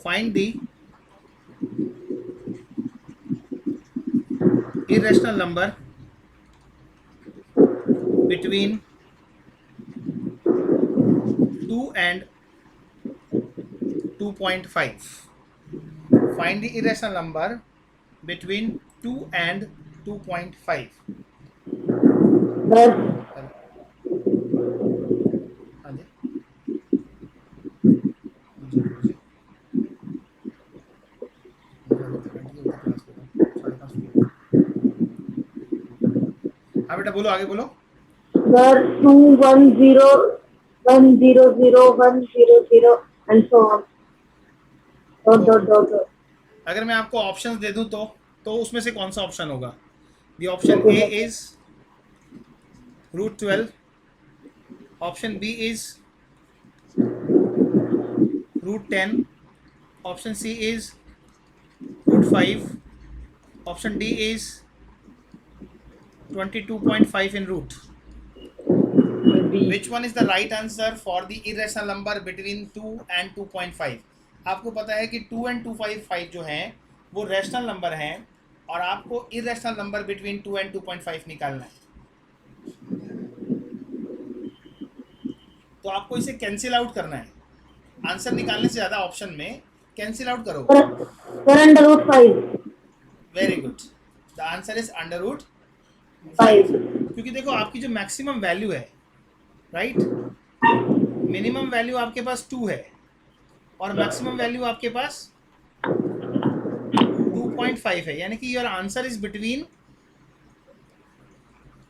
find the irrational number between 2 and 2.5. Find the irrational number between 2 and 2.5. Sir हाँ जी, जी बोलो जी। मुझे अभी तक घंटी होता क्लास में 5:30 हुई है। हाँ बेटा बोलो, आगे बोलो। Sir 2 1 0 1 0 0 1 0 0 and so on dot तो डॉट डॉट डॉट। अगर मैं आपको ऑप्शंस दे दूं तो उसमें से कौन सा ऑप्शन होगा? The option okay A sir. Is √12, option B is √10, option C is √5, option D is 22.5 in root. Which one is the right answer for the irrational number between 2 and 2.5? आपको पता है कि 2 and 2.5 जो हैं वो rational number हैं और आपको इरेशनल नंबर बिटवीन 2 and 2.5 निकालना है। तो आपको इसे कैंसिल आउट करना है। आंसर निकालने से ज़्यादा ऑप्शन में कैंसिल आउट करो। Sir √5 very good, the answer is √5। 5। क्योंकि देखो आपकी जो मैक्सिमम वैल्यू है, राइट, मिनिमम वैल्यू आपके पास 2 है और मैक्सिमम वैल्यू आपके पास 2.5 है, यानी कि your answer is between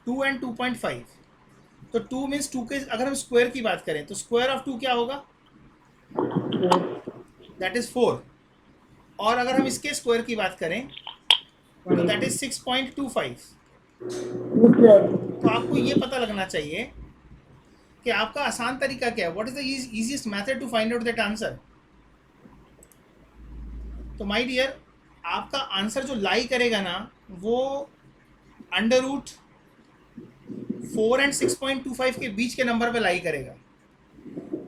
2 and 2.5। तो 2 मीन्स 2 के अगर हम स्क्वायर की बात करें तो स्क्वायर ऑफ 2 क्या होगा? That is 4। और अगर हम इसके स्क्वायर की बात करें तो दैट इज 6.25। तो आपको ये पता लगना चाहिए कि आपका आसान तरीका क्या है। What is the easiest method to find out that answer? तो माय डियर, आपका आंसर जो लाई करेगा ना वो √4 and 6.25 के बीच के नंबर पे लाई करेगा।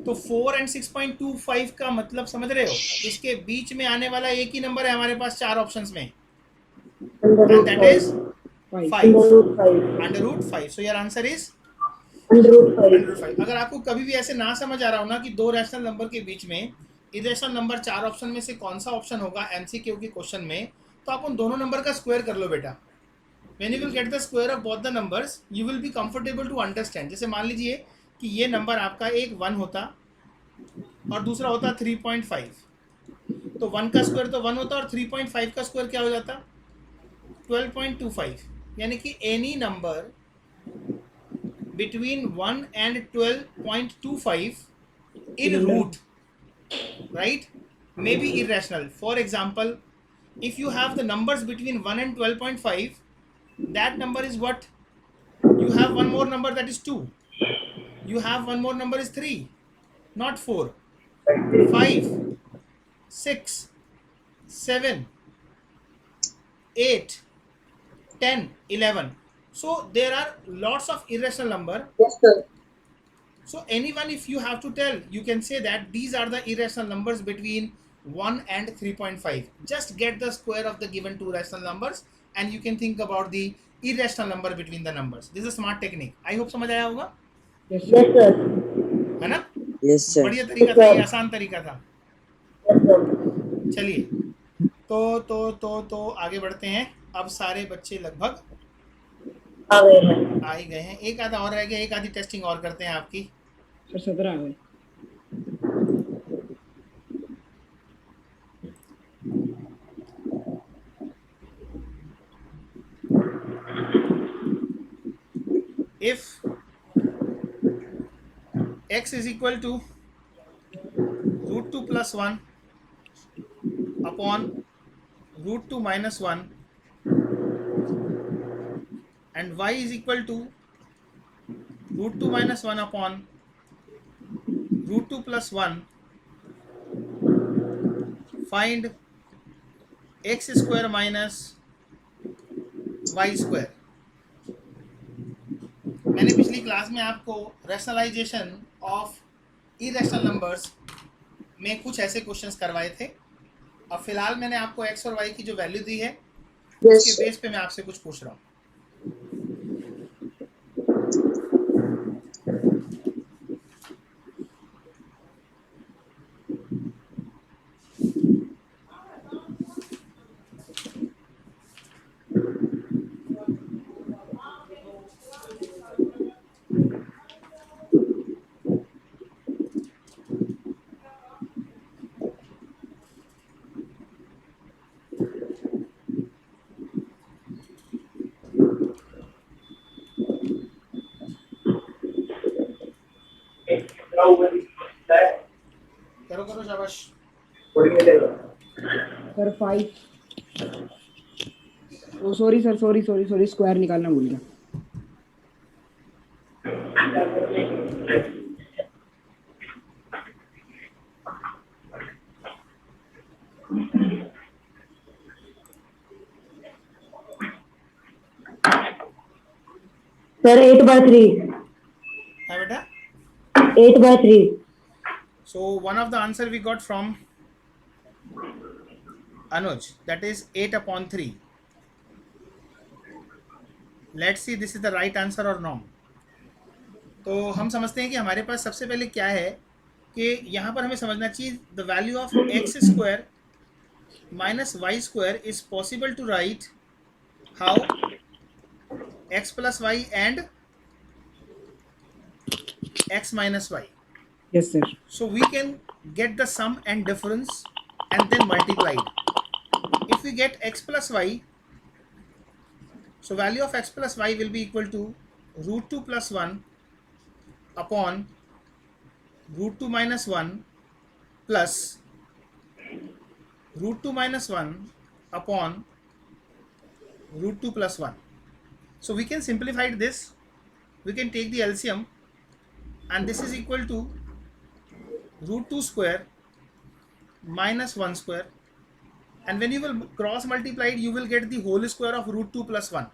तो 4 and 6.25 का मतलब समझ रहे हो? इसके बीच में आने वाला एक ही नंबर है हमारे पास 4 ऑप्शंस में, and that is 5। √5। So your answer is √5। अगर आपको कभी भी ऐसे ना समझ आ रहा हो ना कि दो रैशनल नंबर के बीच में इरेशनल नंबर 4 ऑप्शन में से कौन सा ऑप्शन होगा एमसीक्यू के क्वेश्चन में, तो आप उन दोनों नंबर का स्क्वायर कर लो बेटा। When you will get the square of both the numbers you will be comfortable to understand. जैसे मान लीजिए कि ये नंबर आपका एक 1 होता और दूसरा होता 3.5, तो 1 का स्क्वायर तो 1 होता और 3.5 का स्क्वायर क्या हो जाता? 12.25। यानी कि any number between 1 and 12.25 in root, right, may be irrational. For example, if you have the numbers between 1 and 12.5, that number is what? You have one more number, that is 2. You have one more number is 3, not 4. 5, 6, 7, 8, 10, 11. So there are lots of irrational number. Yes, sir. So anyone, if you have to tell, you can say that these are the irrational numbers between 1 and 3.5. Just get the square of the given two rational numbers and you can think about the irrational number between the numbers. This is a smart technique. I hope समझ आया होगा, Yes, sir. है ना? Yes, sir. बढ़िया तरीका था, ये आसान तरीका था। Yes, sir. चलिए, तो आगे बढ़ते हैं। अब सारे बच्चे लगभग आ गए हैं। आ ही गए हैं, एक आधा और रह गया, एक आधी टेस्टिंग और करते हैं आपकी। सर 17 आ गए। If x is equal to √2 plus 1 upon √2 minus 1 and y is equal to √2 minus 1 upon √2 plus 1, find x square minus y square। मैंने पिछली क्लास में आपको रैशनलाइजेशन ऑफ इरेशनल नंबर्स में कुछ ऐसे क्वेश्चंस करवाए थे अब फिलहाल मैंने आपको x और y की जो वैल्यू दी है Yes, उसके sir. बेस पे मैं आपसे कुछ पूछ रहा हूँ. करो करो शाबाश. Sir, 5. Oh, sorry. Square निकालना भूल गया. Sir, 8/3. हाँ बेटा. 8/3. So one of the answer we got from Anuj, that is 8/3. Let's see this is the right answer or wrong. तो हम समझते हैं कि हमारे पास सबसे पहले क्या है कि यहाँ पर हमें समझना चाहिए the value of X square minus Y square is possible to write how X plus Y and x minus y. Yes, sir. So we can get the sum and difference and then multiplied. If we get x plus y, so value of x plus y will be equal to root 2 plus 1 upon root 2 minus 1 plus root 2 minus 1 upon root 2 plus 1. So we can simplify this. We can take the LCM and this is equal to root 2 square minus 1 square, and when you will cross multiply it you will get the whole square of root 2 plus 1.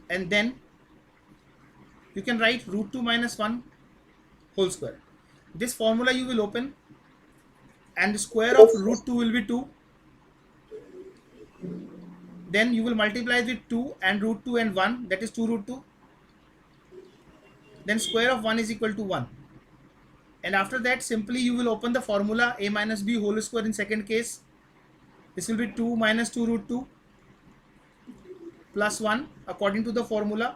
And then you can write root 2 minus 1 whole square. This formula you will open and the square of root 2 will be 2. Then you will multiply with 2 and root 2 and 1, that is 2 root 2. Then square of 1 is equal to 1. And after that simply you will open the formula a minus b whole square in second case. This will be 2 minus 2 root 2 plus 1 according to the formula,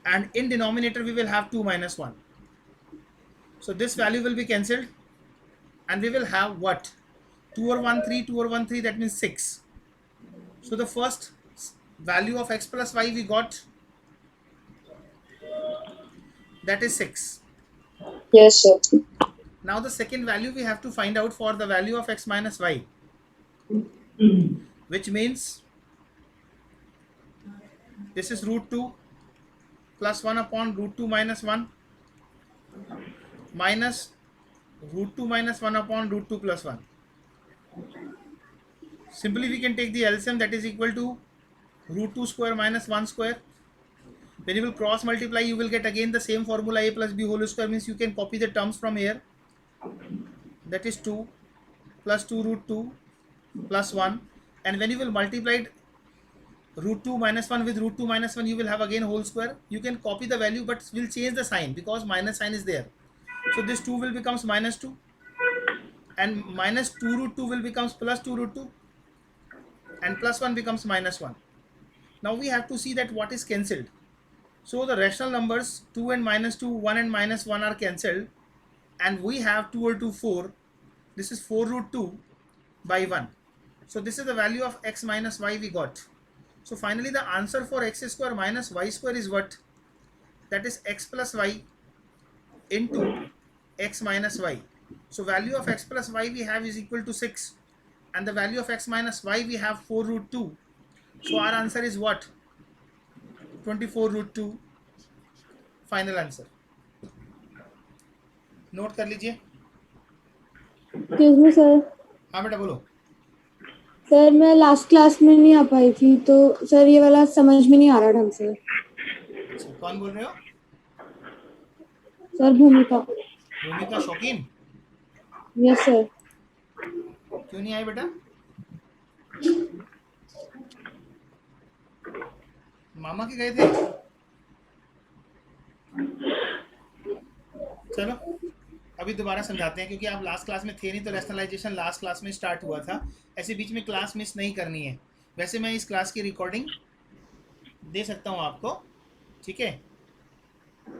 and in denominator we will have 2 minus 1. So this value will be cancelled and we will have what? 2 or 1 3, 2 or 1 3, that means 6. So the first value of x plus y we got, that is 6. Yes, sir. Now the second value we have to find out for the value of x minus y, which means this is root 2 plus 1 upon root 2 minus 1 minus root 2 minus 1 upon root 2 plus 1. Simply we can take the LCM, that is equal to root 2 square minus 1 square. When you will cross multiply you will get again the same formula a plus b whole square, means you can copy the terms from here, that is 2 plus 2 root 2 plus 1, and when you will multiply root 2 minus 1 with root 2 minus 1 you will have again whole square. You can copy the value but will change the sign because minus sign is there. So this 2 will becomes minus 2 and minus 2 root 2 will becomes plus 2 root 2 and plus 1 becomes minus 1. Now we have to see that what is cancelled. So the rational numbers 2 and minus 2, 1 and minus 1 are cancelled, and we have 2 or 2 4. This is 4 root 2 by 1. So this is the value of x minus y we got. So finally the answer for x square minus y square is what? That is x plus y into x minus y. So value of x plus y we have is equal to 6, and the value of x minus y we have 4 root 2. So our answer is what? 24 root 2. Final answer note कर लीजिए. Excuse me sir. हाँ बेटा बोलो. Sir मैं last class में नहीं आ पाई थी तो सर ये वाला समझ में नहीं आ रहा ढंग से. अच्छा कौन बोल रहे हो? सर भूमिका। भूमिका शौकीन यस सर। क्यों नहीं आए बेटा? मामा के गए थे? चलो अभी दोबारा समझाते हैं, क्योंकि आप लास्ट क्लास में थे नहीं, तो रैशनलाइजेशन लास्ट क्लास में स्टार्ट हुआ था। ऐसे बीच में क्लास मिस नहीं करनी है। वैसे मैं इस क्लास की रिकॉर्डिंग दे सकता हूँ आपको, ठीक है?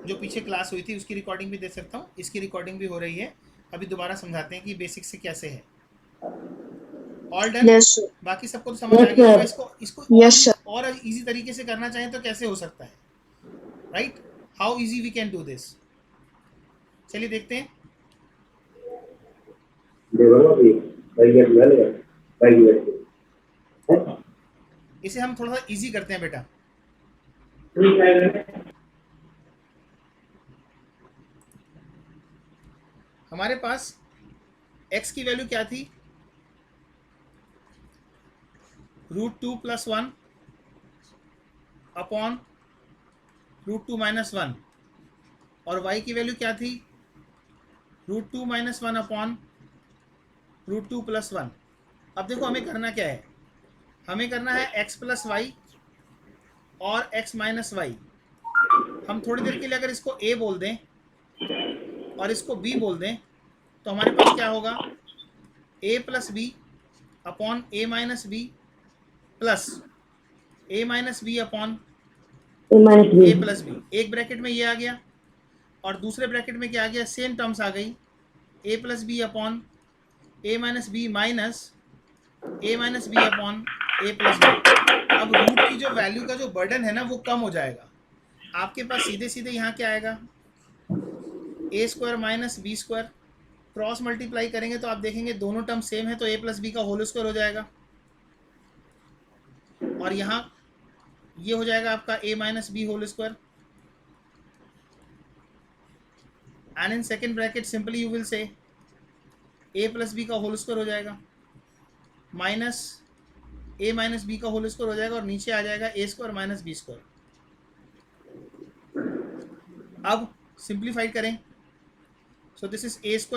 जो पीछे क्लास हुई थी उसकी रिकॉर्डिंग भी दे सकता हूँ, इसकी रिकॉर्डिंग भी हो रही है। अभी दोबारा समझाते हैं कि बेसिक से कैसे है। All done? Yes sir. बाकी सबको तो समझ आ यस गया होगा। सर। इसको इसको यस सर। और इजी तरीके से करना चाहें तो कैसे हो सकता है, right? How easy we can do this. चलिए देखते हैं। इसे हम थोड़ा सा इजी करते हैं बेटा। हमारे पास x की वैल्यू क्या थी? √2 + 1 अपॉन √2 - 1। और y की वैल्यू क्या थी? √2 - 1 अपॉन √2 + 1। अब देखो हमें करना क्या है, हमें करना है x + y और x - y। हम थोड़ी देर के लिए अगर इसको a बोल दें और इसको b बोल दें, तो हमारे पास क्या होगा? a + b upon a - b plus a - b upon -B। a + b। एक ब्रैकेट में ये आ गया और दूसरे ब्रैकेट में क्या आ गया? सेम टर्म्स आ गई, a + b upon a - b minus a - b upon a + b। अब रूट की जो वैल्यू का जो बर्डन है ना, वो कम हो जाएगा। आपके पास सीधे सीधे यहाँ क्या आएगा? a² - b²। क्रॉस मल्टीप्लाई करेंगे तो आप देखेंगे दोनों टर्म सेम है, तो a + b का होल स्क्वायर हो जाएगा। और यहाँ ये हो जाएगा आपका a - b whole square. And in second bracket simply you will say a + b का होल स्क्वायर हो जाएगा माइनस a - b का होल स्क्वायर हो जाएगा, और नीचे आ जाएगा a² - b²। अब सिंप्लीफाइड करें, so this is a² +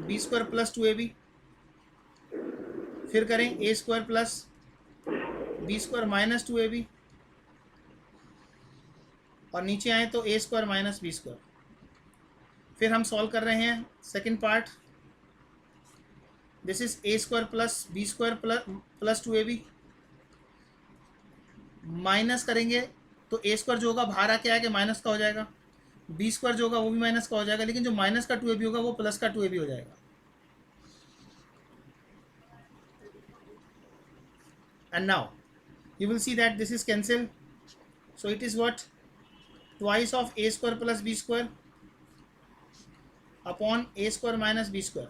b² + 2ab। फिर करें a² + b² - 2ab, और नीचे आए तो a² - b²। फिर हम सॉल्व कर रहे हैं second part. This is a² + b² + 2ab। Minus करेंगे तो a² जो होगा बाहर आके आके माइनस का हो जाएगा, b² जो होगा वो भी माइनस का हो जाएगा, लेकिन जो माइनस का 2ab होगा वो प्लस का 2ab हो जाएगा। And now you will see that this is cancelled, so it is what? Twice of a² + b² upon a² - b².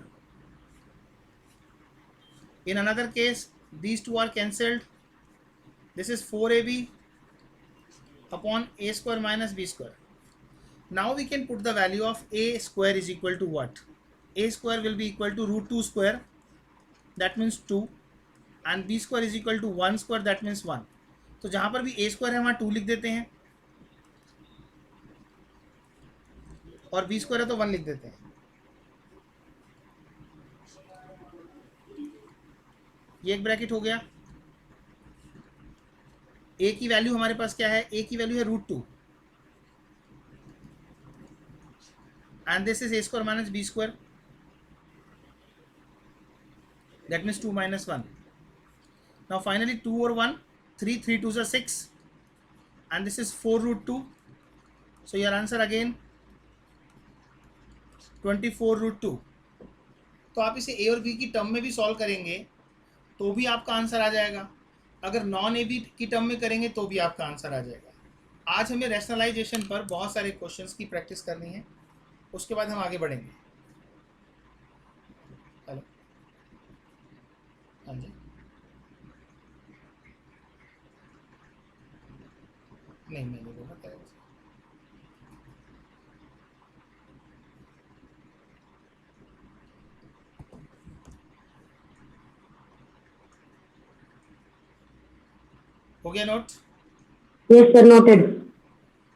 In another case, these two are cancelled. This is 4ab upon a² - b². Now we can put the value of a² is equal to what? a² will be equal to √2², that means 2, and b² is equal to 1², that means 1. तो जहाँ पर भी a² है वहाँ 2 लिख देते हैं, और b² है तो 1 लिख देते हैं। ये एक ब्रैकेट हो गया। a की वैल्यू हमारे पास क्या है? a की वैल्यू है √2, and this is a² - b², that means 2 - 1. Now finally 2 or 1, 3, 3 2s are 6, and this is 4√2. So your answer again 24√2. तो आप इसे a और b की टर्म में भी सॉल्व करेंगे तो भी आपका आंसर आ जाएगा, अगर नॉन ए बी की टर्म में करेंगे तो भी आपका आंसर आ जाएगा। आज हमें रैशनलाइजेशन पर बहुत सारे क्वेश्चंस की प्रैक्टिस करनी है, उसके बाद हम आगे बढ़ेंगे। हेलो, हाँ जी, नहीं मैंने बोला था। हो गया note? Yes sir, noted.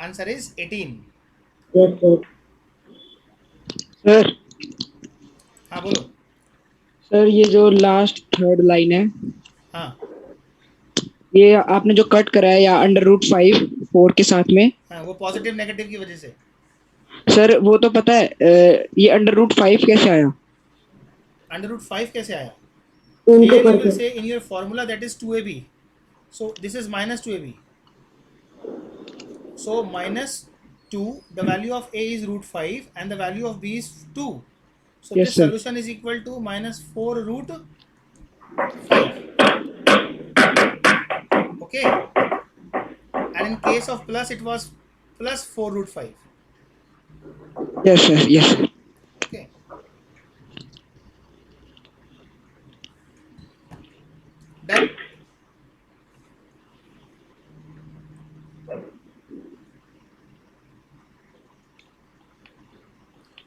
Answer is 18. Yes, sir. Sir हाँ बोलो. सर ये जो लास्ट थर्ड लाइन है, हाँ ये आपने जो कट करा है या अंडर रूट 5 4 के साथ में, हाँ, वो पॉजिटिव नेगेटिव की वजह से. सर वो तो पता है, ये अंडर रूट 5 कैसे आया? √5 कैसे आया? Into Here you will करके. say in your formula that is 2ab. So this is minus 2ab. So minus 2, the value of a is √5 and the value of b is 2. So Yes, this sir. solution is equal to minus 4 √5. Okay. And in case of plus, it was plus 4 √5. Yes sir, yes sir. Okay. Done.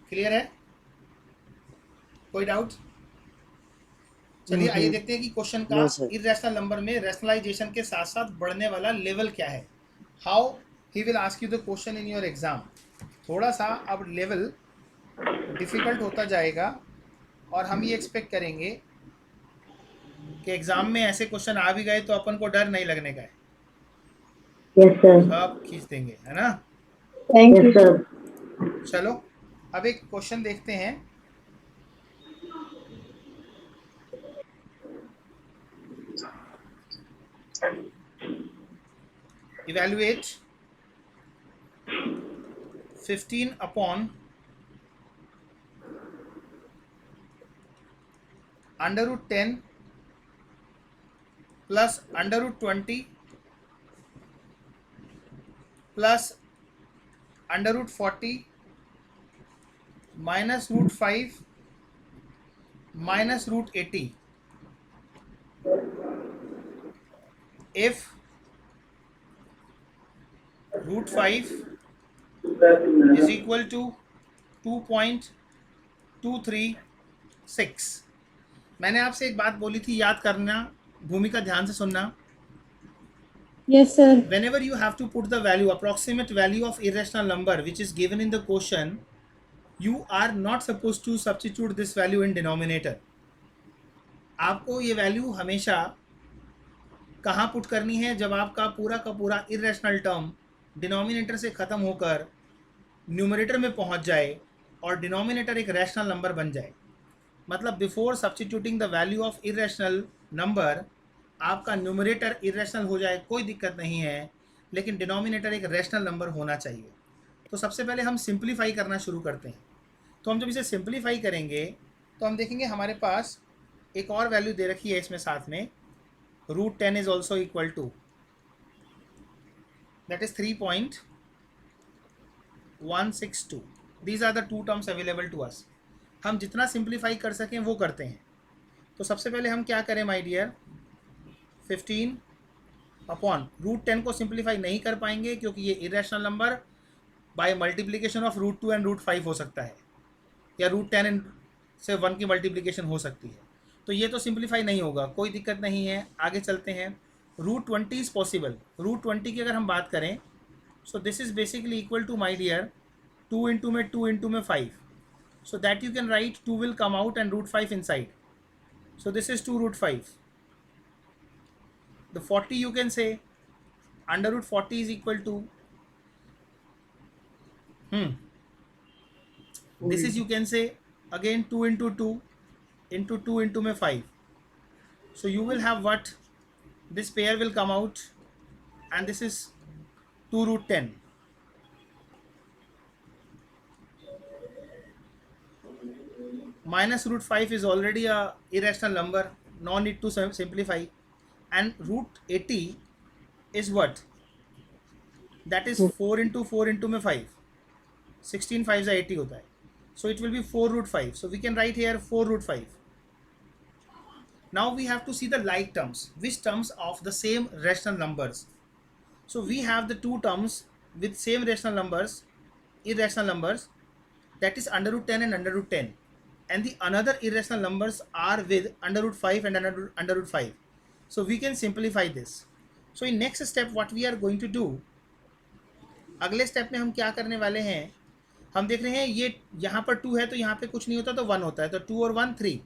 Clear है? कोई doubt? चलिए आइए देखते हैं कि question का irrational number में rationalisation के साथ साथ बढ़ने वाला लेवल क्या है. How he will ask you the question in your exam. थोड़ा सा अब लेवल डिफिकल्ट होता जाएगा और हम ये एक्सपेक्ट करेंगे कि एग्जाम में ऐसे क्वेश्चन आ भी गए तो अपन को डर नहीं लगने का है. Yes, sir. सब खींच देंगे, है ना? Thank Yes, you. sir. चलो अब एक क्वेश्चन देखते हैं. Evaluate 15 upon √10 plus √20 plus √40 minus √5 minus √80 if √5 is equal to 2.236. मैंने आपसे एक बात बोली थी, याद करना, भूमिका ध्यान से सुनना. Yes sir. Whenever you have to put the value, approximate value of irrational number which is given in the question, you are not supposed to substitute this value in denominator. आपको ये वैल्यू हमेशा कहाँ put करनी है? जब आपका पूरा का पूरा इरेशनल टर्म डिनोमिनेटर से ख़त्म होकर न्यूमरेटर में पहुँच जाए और डिनोमिनेटर एक रैशनल नंबर बन जाए. मतलब before substituting the value of irrational number आपका न्यूमरेटर इरेशनल हो जाए, कोई दिक्कत नहीं है, लेकिन डिनोमिनेटर एक रैशनल नंबर होना चाहिए. तो सबसे पहले हम सिंप्लीफाई करना शुरू करते हैं. तो हम जब इसे सिंप्लीफाई करेंगे तो हम देखेंगे हमारे पास एक और वैल्यू दे रखी है इसमें साथ में, √10 is also equal to, that is 3.162. These are the two terms available to us. हम जितना सिंप्लीफाई कर सकें वो करते हैं. तो सबसे पहले हम क्या करें माय डियर, 15 अपॉन √10 को सिंप्लीफाई नहीं कर पाएंगे क्योंकि ये irrational number by multiplication of √2 and √5 हो सकता है, या √10 से 1 की मल्टीप्लिकेशन हो सकती है. तो ये तो सिंप्लीफाई नहीं होगा, कोई दिक्कत नहीं है. आगे चलते हैं. √20 इज़ पॉसिबल. √20 की अगर हम बात करें, so this is basically equal to my dear 2 into में 2 इंटू में 5. So that you can write 2 will come out and √5 inside. So this is 2 √5. The 40 you can say under √40 is equal to this is, you can say again 2 into 2 into 2 into में 5. So you will have what? This pair will come out and this is 2 √10. Minus √5 is already a irrational number, no need to simplify. And √80 is what? That is 4 into 4 into में 5. 16 5 से 80 होता है. So it will be 4 √5. So we can write here 4 √5. Now we have to see the like terms. Which terms of the same rational numbers? So we have the two terms with same rational numbers, irrational numbers, that is under √10 and under √10. And the another irrational numbers are with under √5 and under √5. So we can simplify this. So in next step what we are going to do, अगले step में हम क्या करने वाले हैं, हम देख रहे हैं ये यहाँ पर 2 है तो यहाँ पे कुछ नहीं होता तो 1 होता है, तो 2 और 1 3,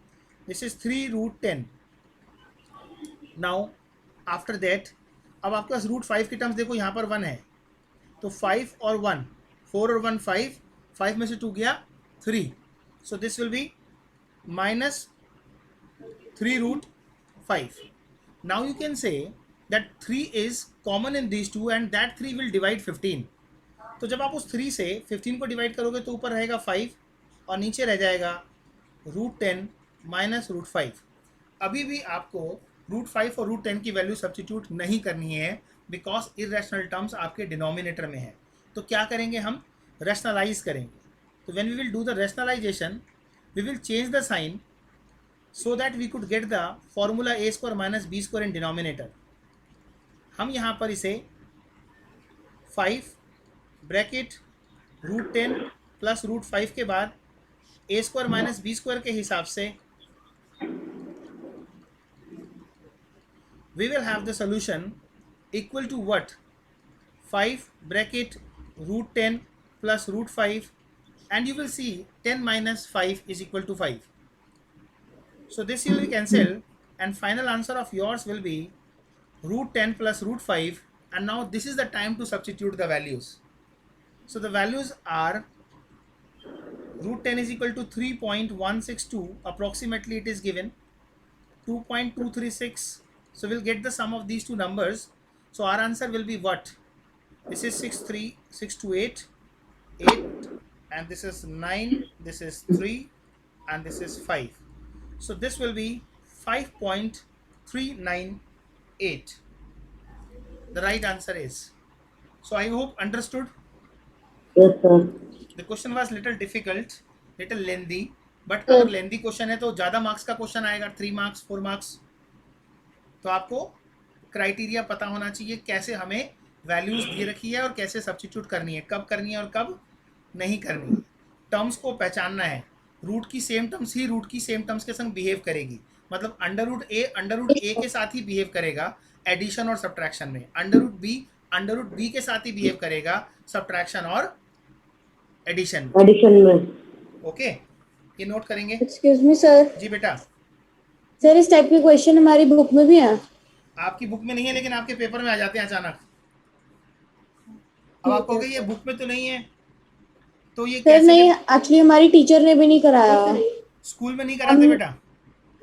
this is 3√10। Now after that अब आपके पास √5 की टर्म्स देखो, यहाँ पर 1 है तो 5 और 1, 4 और 1 5, 5 में से 2 गया 3, so this will be -3√5। Now you can say that 3 is common in these two and that 3 will divide 15। तो जब आप उस 3 से 15 को डिवाइड करोगे तो ऊपर रहेगा 5 और नीचे रह जाएगा √10 माइनस √5। अभी भी आपको √5 और √10 की वैल्यू सब्स्टिट्यूट नहीं करनी है बिकॉज इरेशनल टर्म्स आपके डिनोमिनेटर में है। तो क्या करेंगे, हम रैशनलाइज करेंगे। तो when we will do the rationalization we will change the sign so that we could get the formula a square minus b square in denominator। हम यहाँ पर इसे 5 ब्रैकेट √10 प्लस √5 के बाद a square minus b square के हिसाब से we will have the solution equal to what, 5 bracket √10 plus √5 and you will see 10 minus 5 is equal to 5। So this will be cancelled and final answer of yours will be √10 plus √5 and now this is the time to substitute the values। So the values are √10 is equal to 3.162, approximately it is given 2.236, so we'll get the sum of these two numbers। So our answer will be what, this is 628 8 and this is 9, this is 3 and this is 5। So this will be 5.398, the right answer is। So I hope understood। Yes, sir. The question was little difficult, little lengthy, but अगर lengthy question है तो ज़्यादा marks का question आएगा, 3 marks 4 marks. तो आपको criteria पता होना चाहिए कैसे हमें वैल्यूज दे रखी है और कैसे सब्स्टिट्यूट करनी है, कब करनी है और कब नहीं करनी है। टर्म्स को पहचानना है, रूट की सेम टर्म्स ही रूट की सेम टर्म्स के संग बिहेव करेगी, मतलब अंडर रूट ए के साथ ही बिहेव करेगा एडिशन और सब्ट्रैक्शन में, अंडर रूट बी के साथ ही बिहेव करेगा सब्ट्रैक्शन और एडिशन में। में ओके, ये नोट करेंगे। Excuse me sir. जी बेटा। सर इस टाइप के क्वेश्चन हमारी बुक में भी हैं। आपकी बुक में नहीं है लेकिन आपके पेपर में आ जाते हैं अचानक। अब आप कहोगे ये बुक में तो नहीं है, तो ये सर कैसे? नहीं, एक्चुअली हमारी टीचर ने भी नहीं कराया। स्कूल में नहीं कराते बेटा,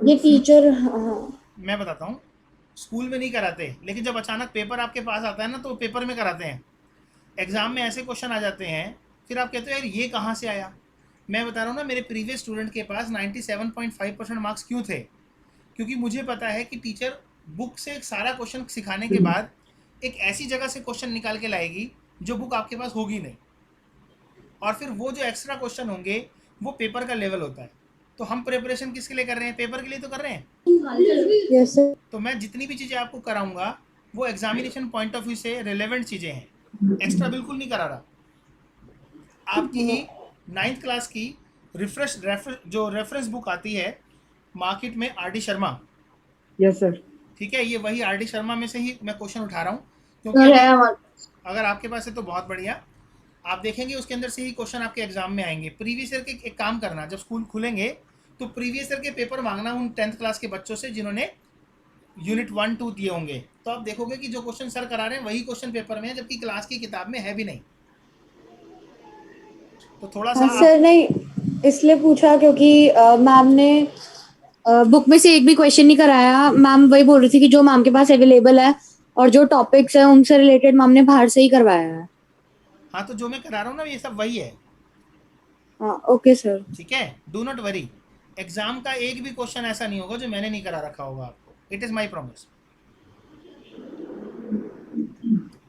ये टीचर, हाँ मैं बताता हूँ, स्कूल में नहीं कराते, लेकिन जब अचानक पेपर आपके पास आता है ना तो पेपर में कराते हैं। एग्जाम में ऐसे क्वेश्चन आ जाते हैं, फिर आप कहते हो यार ये कहाँ से आया। मैं बता रहा हूँ ना, मेरे प्रीवियस स्टूडेंट के पास 97.5% मार्क्स क्यों थे, क्योंकि मुझे पता है कि टीचर बुक से सारा क्वेश्चन सिखाने के बाद एक ऐसी जगह से क्वेश्चन निकाल के लाएगी जो बुक आपके पास होगी नहीं, और फिर वो जो एक्स्ट्रा क्वेश्चन होंगे वो पेपर का लेवल होता है। तो हम प्रिपरेशन किसके लिए कर रहे हैं, पेपर के लिए तो कर रहे हैं। Yes sir. तो मैं जितनी भी चीज़ें आपको कराऊंगा वो एग्जामिनेशन पॉइंट ऑफ व्यू से रिलेवेंट चीज़ें हैं, एक्स्ट्रा बिल्कुल नहीं करा रहा। आपकी ही 9th क्लास की जो रेफरेंस बुक आती है मार्केट में, R D Sharma. Yes sir. ठीक है, ये वही आर डी शर्मा में से ही मैं क्वेश्चन उठा रहा हूँ, क्योंकि अगर आपके पास है तो बहुत बढ़िया। आप देखेंगे उसके अंदर से ही क्वेश्चन आपके एग्जाम में आएंगे। प्रीवियस ईयर के एक काम करना, जब स्कूल खुलेंगे तो प्रीवियस ईयर के पेपर मांगना उन 10th क्लास के बच्चों से जिन्होंने यूनिट 1 2 दिए होंगे। तो आप देखोगे कि जो क्वेश्चन सर करा रहे हैं वही क्वेश्चन पेपर में है, जबकि क्लास की किताब में है भी नहीं। तो थोड़ा सा सर नहीं, इसलिए पूछा क्योंकि मैम ने बुक में से एक भी क्वेश्चन नहीं कराया। मैम वही बोल रही थी कि जो मैम के पास अवेलेबल है और जो टॉपिक्स हैं उनसे रिलेटेड मैम ने बाहर से ही करवाया है। हाँ, तो जो मैं करा रहा हूँ ना ये सब वही है। हाँ ओके सर। ठीक है, डू नॉट वरी। एग्जाम का एक भी क्वेश्चन ऐसा नहीं होगा जो मैंने नहीं करा रखा होगा आपको, it is my promise.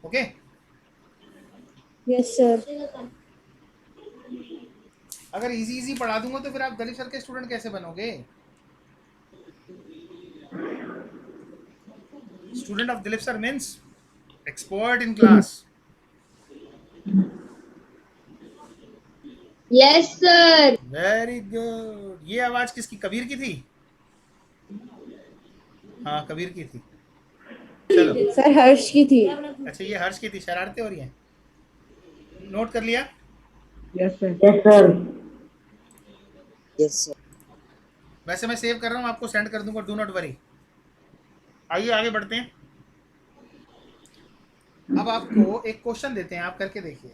Okay, yes sir. अगर इजी पढ़ा दूंगा तो फिर आप दलित सर के स्टूडेंट कैसे बनोगे। Student of Dilip sir means expert in class. Yes sir. Very good. ये आवाज किसकी, कबीर की थी? हाँ कबीर की थी। चलो सर हर्ष की थी। अच्छा, ये हर्ष की थी, शरारतें हो रही हैं। नोट कर लिया? Yes sir. Yes, sir. Yes, sir. वैसे मैं सेव कर रहा हूँ, आपको सेंड कर दूंगा, डू नॉट वरी। आइए आगे बढ़ते हैं। अब आपको एक क्वेश्चन देते हैं, आप करके देखिए।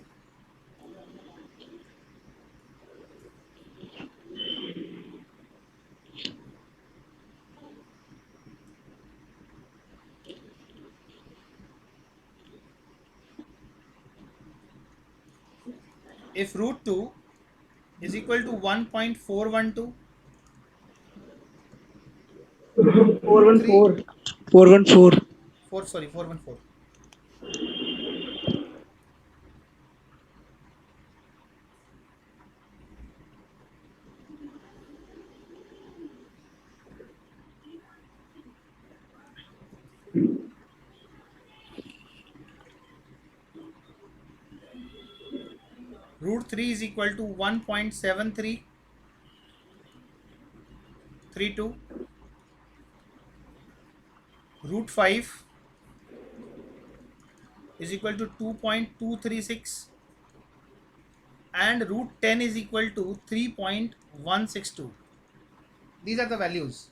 If root 2 is equal to 1.412, 414 414 414, root 3 is equal to 1.7332, root 5 is equal to 2.236, and root 10 is equal to 3.162. These are the values,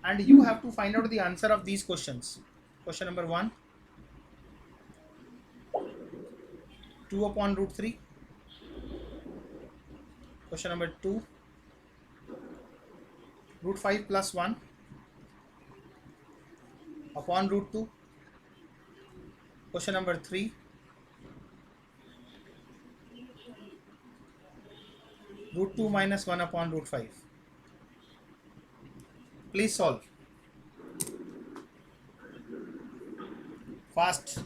and you have to find out the answer of these questions. Question number 1, 2 upon root 3. Question number 2, root 5 plus 1 upon root 2. Question number 3, root 2 minus 1 upon root 5. Please solve fast.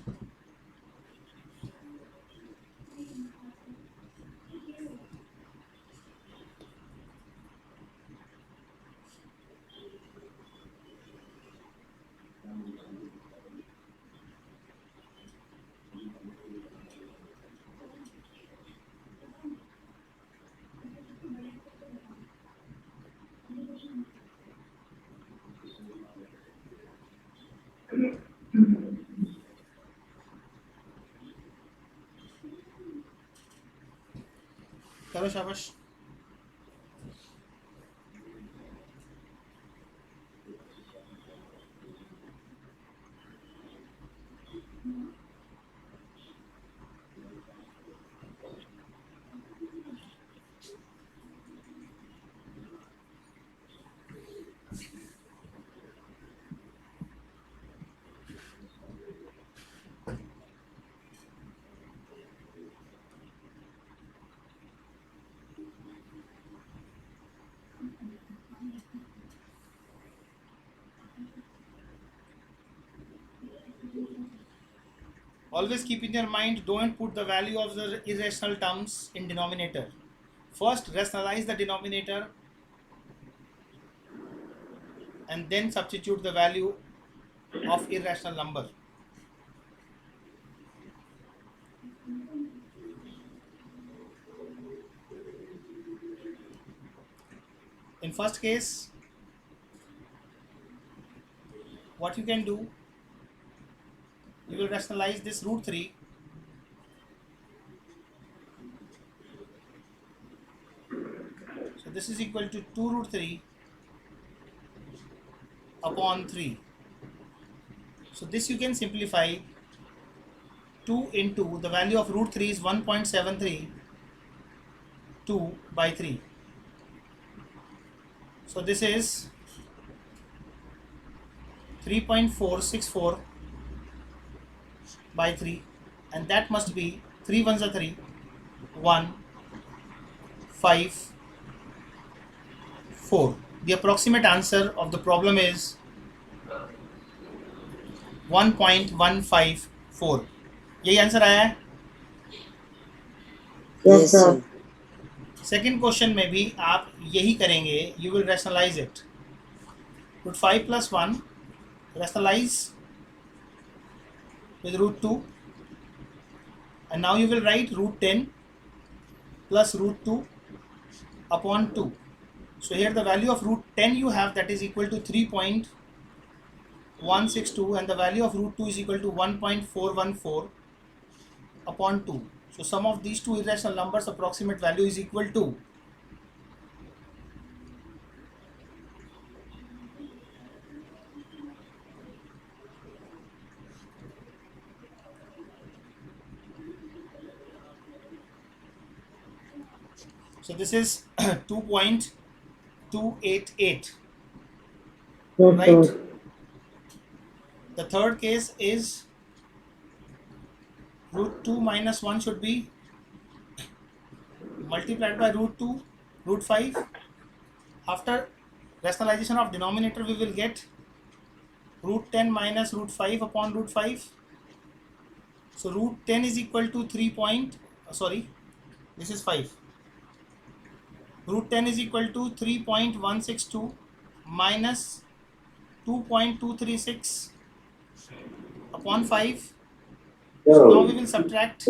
करो शाबाश। Always keep in your mind, don't put the value of the irrational terms in denominator. First rationalize the denominator and then substitute the value of irrational number. In first case, what you can do, you will rationalize this root 3 so this is equal to 2 root 3 upon 3. So this you can simplify. 2 into the value of root 3 is 1.732 by 3. So this is 3.464 by 3, and that must be 3 ones are 3, 1, 5, 4. The approximate answer of the problem is 1.154. यही answer आया है। Yes, sir. Second question में भी आप यही करेंगे, you will rationalize it. Root 5 plus 1 rationalize with root 2, and now you will write root 10 plus root 2 upon 2. So here the value of root 10 you have, that is equal to 3.162, and the value of root 2 is equal to 1.414 upon 2. So sum of these two irrational numbers approximate value is equal to so this is 2.288, Yes, right? sir. The third case is root 2 minus 1 should be multiplied by root 2 root 5. After rationalization of denominator, we will get root 10 minus root 5 upon root 5. So root 10 is equal to 3 point, sorry, this is 5. Root 10 is equal to 3.162 minus 2.236 upon 5. So now we will subtract.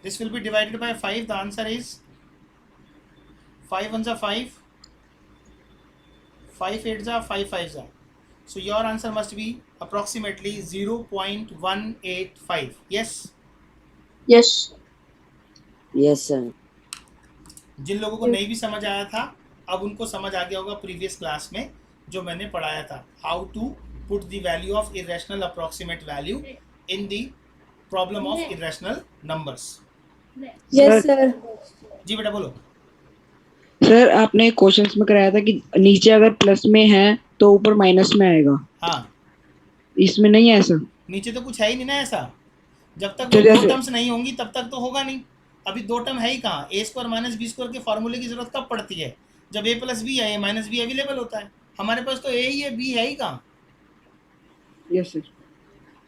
This will be divided by 5. The answer is 5 ones are 5, 5 eights are 5 fives are. So your answer must be approximately 0.185. Yes. Yes. Yes, sir. जिन लोगों को नहीं भी समझ आया था अब उनको समझ आ गया होगा प्रीवियस क्लास में जो मैंने पढ़ाया था, how to put the value of irrational approximate value in the problem of irrational numbers. Yes sir. जी बेटा बोलो. सर आपने क्वेश्चंस में कराया था कि नीचे अगर प्लस में है तो ऊपर माइनस में आएगा. हाँ, इसमें नहीं है ऐसा. नीचे तो कुछ है ही नहीं ना ऐसा. जब तक तो वो दो जैसे- टर्म्स नहीं होंगी तब तक तो होगा नहीं. अभी दो टर्म है ही कहाँ. ए स्क्वायर माइनस बी स्क्वायर के फॉर्मूले की जरूरत कब पड़ती है? जब ए प्लस बी है, ए माइनस बी अवेलेबल होता है. हमारे पास तो ए ही है, बी है ही कहाँ, यस सर.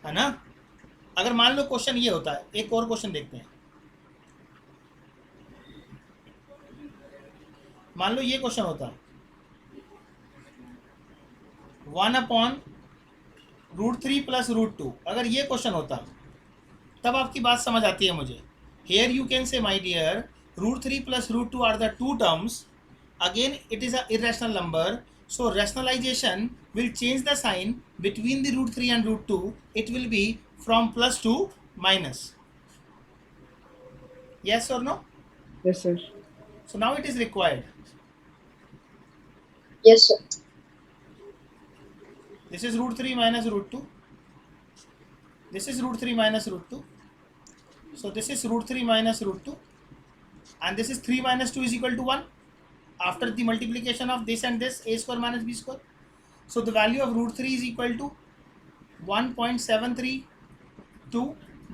है ना. अगर मान लो क्वेश्चन ये होता है, एक और क्वेश्चन देखते हैं. मान लो ये क्वेश्चन होता है 1/√3 प्लस √2. अगर ये क्वेश्चन होता तब आपकी बात समझ आती है मुझे. Here you can say, my dear, √3 plus √2 are the two terms. Again, it is an irrational number. So rationalization will change the sign between the √3 and √2. It will be from plus to minus. Yes or no? Yes sir. So now it is required. Yes, sir. This is √3 minus √2. This is √3 minus √2. So this is √3 minus √2. And this is 3 minus 2 is equal to 1. After the multiplication of this and this, a square minus b square. So the value of √3 is equal to 1.732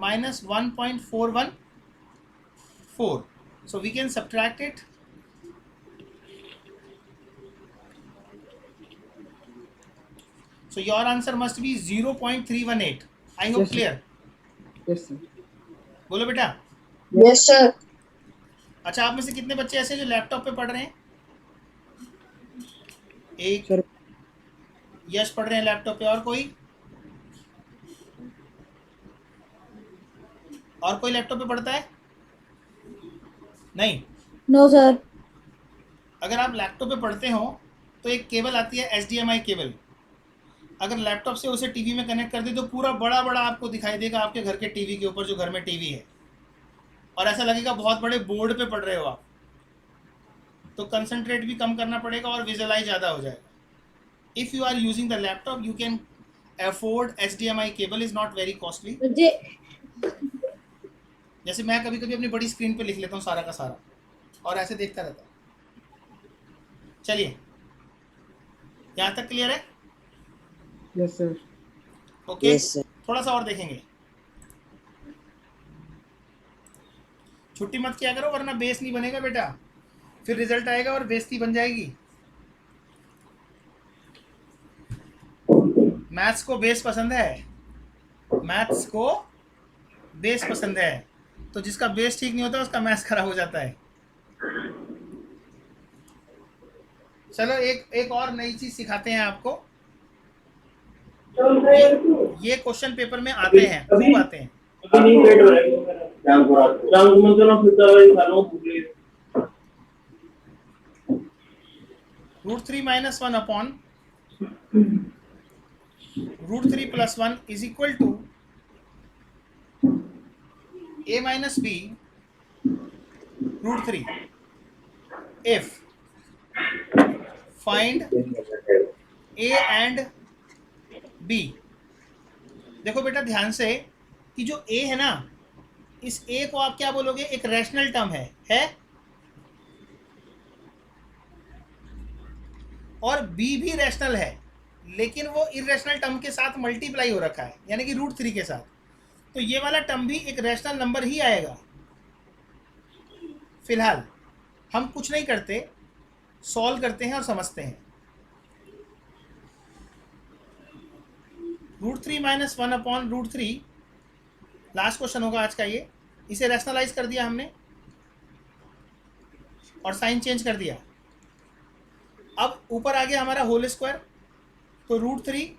minus 1.414. So we can subtract it. So your answer must be 0.318. I hope Yes, sir. clear. Yes sir. बोलो बेटा. Yes, sir. अच्छा, आप में से कितने बच्चे ऐसे जो लैपटॉप पे पढ़ रहे हैं? एक सर यश पढ़ रहे हैं लैपटॉप पे. और कोई? और कोई लैपटॉप पे पढ़ता है? नहीं. No sir. अगर आप लैपटॉप पे पढ़ते हो तो एक केबल आती है HDMI केबल. अगर लैपटॉप से उसे टीवी में कनेक्ट कर दे तो पूरा बड़ा बड़ा आपको दिखाई देगा आपके घर के टीवी के ऊपर, जो घर में टीवी है, और ऐसा लगेगा बहुत बड़े बोर्ड पे पढ़ रहे हो आप. तो कंसंट्रेट भी कम करना पड़ेगा और विजुअलाइज ज़्यादा हो जाएगा. If you are using the laptop you can afford HDMI cable, is not very costly. मुझे जैसे मैं कभी कभी अपनी बड़ी स्क्रीन पे लिख लेता हूँ सारा का सारा और ऐसे देखता रहता हूँ. चलिए, यहाँ तक क्लियर है? Yes sir. Okay. Yes sir. थोड़ा सा और देखेंगे. छुट्टी मत किया करो वरना बेस नहीं बनेगा बेटा. फिर रिजल्ट आएगा और बेइज्जती बन जाएगी. मैथ्स को बेस पसंद है, मैथ्स को बेस पसंद है. तो जिसका बेस ठीक नहीं होता उसका मैथ्स खराब हो जाता है. चलो एक और नई चीज सिखाते हैं आपको. ये क्वेश्चन पेपर में आते हैं, खूब आते हैं. √3 minus 1 upon √3 plus 1 is equal to a minus b √3 if find a and b। देखो बेटा ध्यान से कि जो a है ना, इस a को आप क्या बोलोगे, एक रैशनल टर्म है और b भी रैशनल है, लेकिन वो इरेशनल टर्म के साथ मल्टीप्लाई हो रखा है, यानी कि √3 के साथ। तो ये वाला टर्म भी एक रैशनल नंबर ही आएगा। फिलहाल हम कुछ नहीं करते, सॉल्व करते हैं और समझते हैं। √3 माइनस 1 अपॉन √3 लास्ट क्वेश्चन होगा आज का ये। इसे रैशनलाइज कर दिया हमने और साइन चेंज कर दिया। अब ऊपर आ गया हमारा होल स्क्वायर, तो √3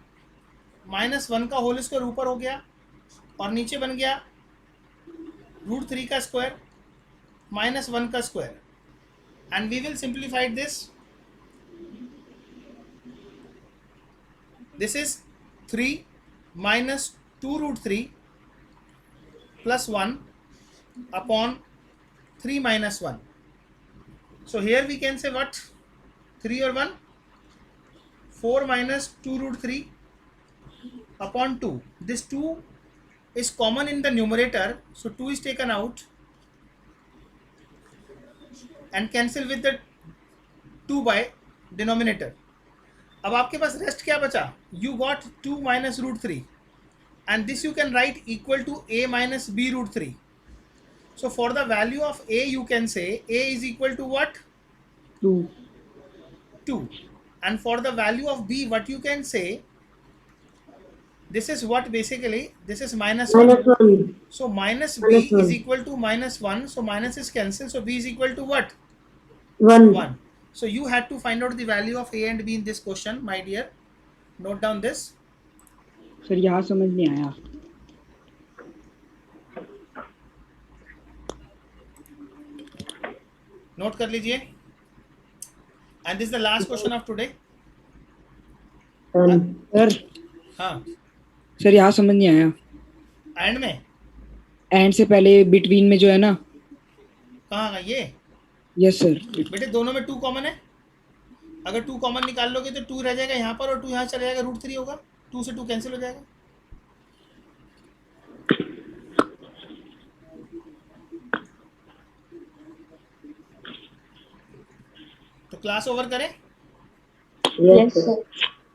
माइनस 1 का होल स्क्वायर ऊपर हो गया और नीचे बन गया √3 का स्क्वायर माइनस 1 का square. And we will simplify this. This is 3 minus 2√3 plus 1 upon 3 minus 1. So here we can say what? 3 or 1? 4 minus 2√3 upon 2. This 2 is common in the numerator, so 2 is taken out and cancel with the 2 by denominator. अब आपके पास rest क्या बचा? You got 2 minus √3 and this you can write equal to a minus b √3. So for the value of a you can say a is equal to what? 2. And for the value of b, what you can say, this is what basically, this is minus 1. So minus b is equal to minus 1. So minus is cancelled. So b is equal to what? 1. So you had to find out the value of a and b in this question, my dear. Note down this. Sir यहाँ समझ नहीं आया। Note कर लीजिए। And this is the last question of today. Sir हाँ, sir यहाँ समझ नहीं आया। एंड में एंड से पहले बिटवीन में जो है ना। कहाँ का ये? Yes sir. बेटे दोनों में 2 कॉमन है। अगर 2 कॉमन निकाल लोगे तो 2 रह जाएगा यहाँ पर और 2 यहाँ चला जाएगा, √3 होगा। 2 से 2 कैंसिल हो जाएगा। तो क्लास ओवर करें? Yes, sir.